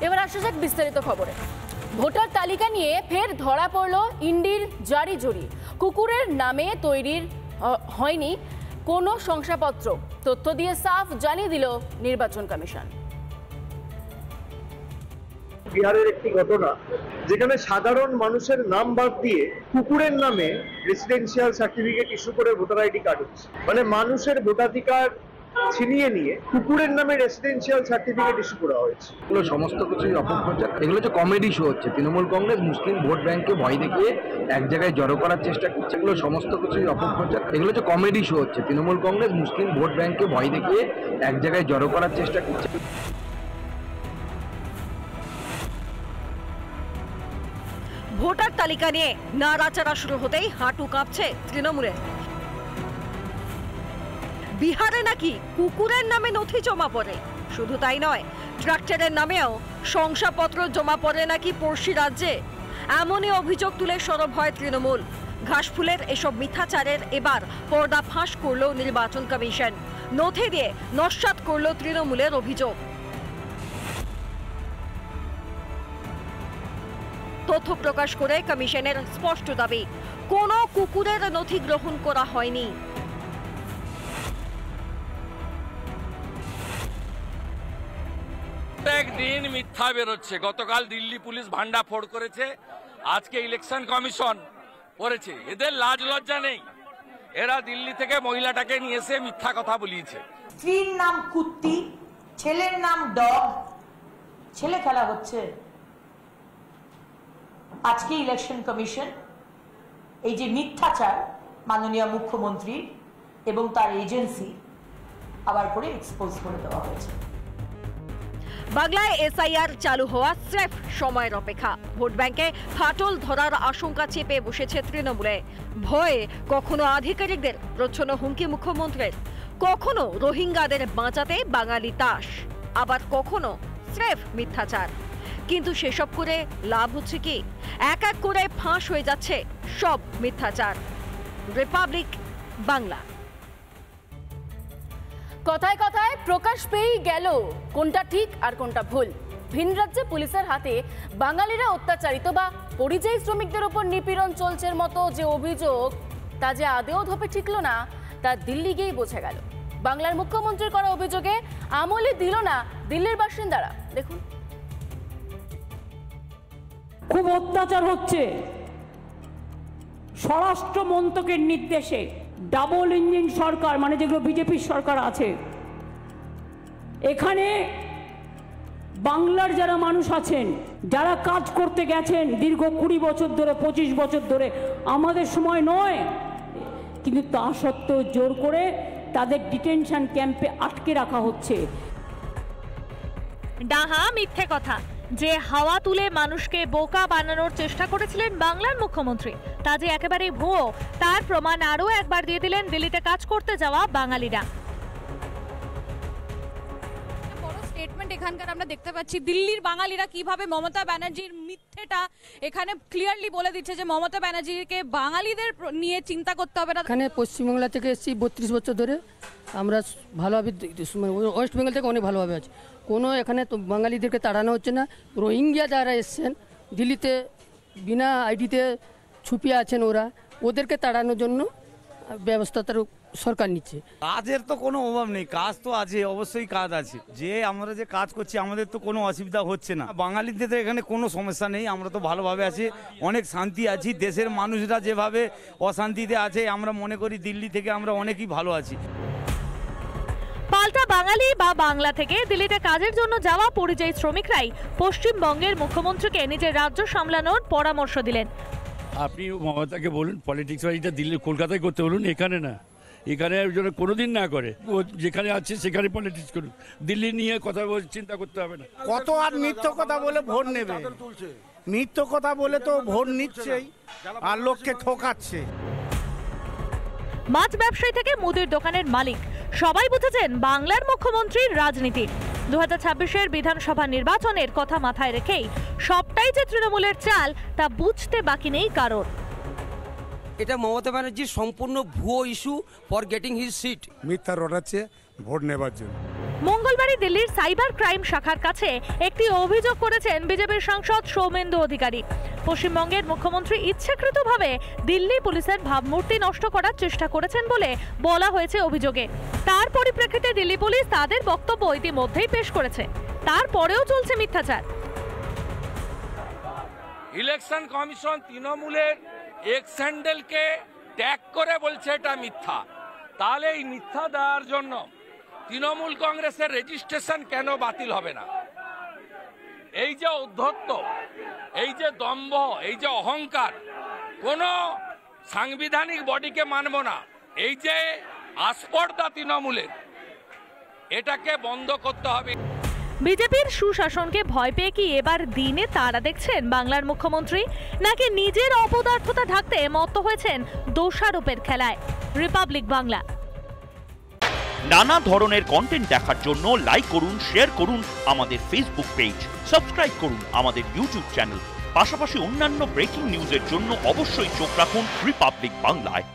এবার আসা যাক বিস্তারিত খবরে। ভোটার তালিকা নিয়ে ফের ধরা পড়ল ইন্ডির জারি জুরি। কুকুরের নামে তৈরির হয়নি কোনো শংসাপত্র, তথ্য দিয়ে সাফ জানিয়ে দিল নির্বাচন কমিশন। বিহারের একটি ঘটনা যেখানে সাধারণ মানুষের নাম বাদ দিয়ে কুকুরের নামে রেসিডেন্সিয়াল সার্টিফিকেট ইস্যু করে ভোটার আইডি কার্ড হচ্ছে, মানে মানুষের ভোটাধিকার ছিনিয়ে নিয়ে কুকুরের নামে রেসিডেন্সিয়াল সার্টিফিকেট ইস্যু করা হয়েছে। এগুলো সমস্ত কিছুই অপপ্রচার, এগুলো যে কমেডি শো হচ্ছে। তৃণমূল কংগ্রেস মুসলিম ভোট ব্যাংককে ভয় দেখিয়ে এক জায়গায় জড়ো করার চেষ্টা করছে। এগুলো সমস্ত কিছুই অপপ্রচার, এগুলো যে কমেডি শো হচ্ছে। তৃণমূল কংগ্রেস মুসলিম ভোট ব্যাংককে ভয় দেখিয়ে এক জায়গায় জড়ো করার চেষ্টা করছে। ভোটার তালিকা নিয়ে নাড়াচাড়া শুরু হতেই হাঁটু কাঁপছে তৃণমূলের। বিহারে নাকি কুকুরের নামে নথি জমা পড়ে, শুধু তাই নয়, ট্রাক্টরের নামেও শংসাপত্র জমা পড়ে নাকি পড়শি রাজ্যে। এমনই অভিযোগ তুলে সরব হয় তৃণমূল। ঘাসফুলের এসব মিথ্যাচারের এবার পর্দা ফাঁস করল নির্বাচন কমিশন। নথি দিয়ে নস্যাৎ করল তৃণমূলের অভিযোগ। তথ্য প্রকাশ করে কমিশনের স্পষ্ট দাবি, কোনো কুকুরের নথি গ্রহণ করা হয়নি। একদিন মিথ্যা বেরোচ্ছে। গতকাল দিল্লি পুলিশ ভান্ডা ফোড় করেছে, আজকে ইলেকশন কমিশন করেছে। এদের লাজ লজ্জা নেই। এরা দিল্লি থেকে মহিলাটাকে নিয়ে এসে মিথ্যা কথা বলিয়েছে। স্ত্রীর নাম কুত্তি, ছেলের নাম ডগ, ছেলে খেলা হচ্ছে। আজকে ইলেকশন কমিশন এই যে মিথ্যাচার মাননীয় মুখ্যমন্ত্রী এবং তার এজেন্সি আবার করে এক্সপোজ করে দেওয়া হয়েছে। বাংলায় এসআইআর চালু হওয়া স্রেফ সময়ের অপেক্ষা। ভোট ব্যাংকে ফাটল ধরার আশঙ্কা চেপে বসেছে তৃণমূলে। ভয়ে কখনো আধিকারিকদের প্রচ্ছন্ন হুমকি মুখ্যমন্ত্রীর, কখনো রোহিঙ্গাদের বাঁচাতে বাঙালি তাস, আবার কখনো স্রেফ মিথ্যাচার। কিন্তু সেসব করে লাভ হচ্ছে কি? এক এক করে ফাঁস হয়ে যাচ্ছে সব মিথ্যাচার। রিপাবলিক বাংলা। কথায় কথায় প্রকাশ পেয়েই গেল কোনটা ঠিক আর কোনটা ভুল। ভিন রাজ্যে পুলিশের হাতে বাঙালিরা অত্যাচারিত বা পরিযায়ী শ্রমিকদের উপর নিপীড়ন চলছে মতো যে অভিযোগ, তা যে আদেও ধোপে ঠিকল না, তা দিল্লি গিয়েই বোঝা গেল। বাংলার মুখ্যমন্ত্রীর করা অভিযোগে আমলে দিল না দিল্লির বাসিন্দারা। দেখুন, খুব অত্যাচার হচ্ছে। স্বরাষ্ট্র মন্ত্রকের নির্দেশে ডাবল ইঞ্জিন সরকার, মানে যেগুলো বিজেপির সরকার আছে, এখানে বাংলার যারা মানুষ আছেন, যারা কাজ করতে গেছেন দীর্ঘ 20 বছর ধরে, 25 বছর ধরে, আমাদের সময় নয়, কিন্তু তা সত্ত্বেও জোর করে তাদের ডিটেনশন ক্যাম্পে আটকে রাখা হচ্ছে। ডাহা মিথ্যে কথা যে হাওয়া তুলে মানুষকে বোকা বানানোর চেষ্টা করেছিলেন বাংলার মুখ্যমন্ত্রী, তা যে একেবারে ভুয়ো, তার প্রমাণ আরও একবার দিয়ে দিলেন দিল্লিতে কাজ করতে যাওয়া বাঙালিরা। স্টেটমেন্ট এখানকার আমরা দেখতে পাচ্ছি দিল্লির বাঙালিরা কিভাবে মমতা ব্যানার্জির মিথ্যেটা এখানে ক্লিয়ারলি বলে দিচ্ছে যে মমতা ব্যানার্জিকে বাঙালিদের নিয়ে চিন্তা করতে হবে না। এখানে পশ্চিমবাংলা থেকে এসেছি 32 বছর ধরে, আমরা ভালোভাবে, ওয়েস্ট বেঙ্গল থেকে অনেক ভালোভাবে আছি। কোনো এখানে তো বাঙালিদেরকে তাড়ানো হচ্ছে না। রোহিঙ্গা যারা এসছেন দিল্লিতে বিনা আইডিতে ছুপিয়ে আছেন, ওদেরকে তাড়ানোর জন্য ব্যবস্থা তার সরকার নিচ্ছে। কাজের তো কোনো অভাব নেই, কাজ তো আছে, অবশ্যই কাজ আছে। যে আমরা যে কাজ করছি আমাদের তো কোনো অসুবিধা হচ্ছে না। বাঙালিদের তো এখানে কোনো সমস্যা নেই, আমরা তো ভালোভাবে আছি, অনেক শান্তি আছি। দেশের মানুষরা যেভাবে অশান্তিতে আছে, আমরা মনে করি দিল্লি থেকে আমরা অনেকই ভালো আছি। পাল্টা বাঙালি বা বাংলা থেকে দিল্লিতে কাজের জন্য যাওয়া পরিযায়ী শ্রমিকরাই পশ্চিমবঙ্গের মুখ্যমন্ত্রীকে নিজের রাজ্য সামলানোর পরামর্শ দিলেন। আপনি মমতাকে বলুন পলিটিক্স এটা দিল্লি কলকাতায় করতে বলুন, এখানে না। এখানে কোনোদিন না করে, ও যেখানে আছে সেখানে পলিটিক্স করুন, দিল্লি নিয়ে কথা চিন্তা করতে হবে না। কত আর মিথ্য কথা বলে ভোট নেবে? মিথ্য কথা বলে তো ভোট নিচ্ছেই আর লোককে ঠকাচ্ছে। মাছ ব্যবসায়ী থেকে মুদির দোকানের মালিক সবাই বুঝেছেন বাংলার মুখ্যমন্ত্রীর রাজনীতি। 2026-এর বিধানসভা নির্বাচনের কথা মাথায় রেখেই সবটাই যে তৃণমূলের চাল তা বুঝতে বাকি নেই কারোর। এটা মমতা ব্যানার্জির সম্পূর্ণ ভুয়ো issue for getting his seat. মিথ্যা রটাচ্ছে ভোট নেবার জন্য। মঙ্গলবারই দিল্লির সাইবার ক্রাইম শাখার কাছে একটি অভিযোগ করেছেন বিজেপির সাংসদ সৌমেন্দু অধিকারী। পশ্চিমবঙ্গের মুখ্যমন্ত্রী ইচ্ছাকৃতভাবে দিল্লি পুলিশের ভাবমূর্তি নষ্ট করার চেষ্টা করেছেন বলে বলা হয়েছে অভিযোগে। তার পরিপ্রেক্ষিতে দিল্লি পুলিশ তাদের বক্তব্য ইতিমধ্যেই পেশ করেছে। তারপরেও চলছে মিথ্যাচার। ইলেকশন কমিশন তৃণমূলের এক্স হ্যান্ডেলকে ট্যাগ করে বলছে এটা মিথ্যা। তাহলে এই মিথ্যা দেওয়ার জন্য তৃণমূল কংগ্রেসের রেজিস্ট্রেশন কেন বাতিল হবে না? এই যে উদ্ধত্ত, এই যে দম্ভ, এই যে অহংকার, কোন সাংবিধানিক বডিকে মানব না, এই যে আস্পর্ধা তৃণমূলের, এটাকে বন্ধ করতে হবে। বিজেপির সুশাসনকে ভয় পেয়ে কি এবার দিনে তারা দেখছেন বাংলার মুখ্যমন্ত্রী, নাকি নিজের অপদার্থতা ঢাকতে মত্ত হয়েছেন দোষারোপের খেলায়? রিপাবলিক বাংলা। নানা ধরনের কন্টেন্ট দেখার জন্য লাইক করুন, শেয়ার করুন আমাদের ফেসবুক পেজ, সাবস্ক্রাইব করুন আমাদের ইউটিউব চ্যানেল। পাশাপাশি অন্যান্য ব্রেকিং নিউজের জন্য অবশ্যই চোখ রাখুন রিপাবলিক বাংলায়।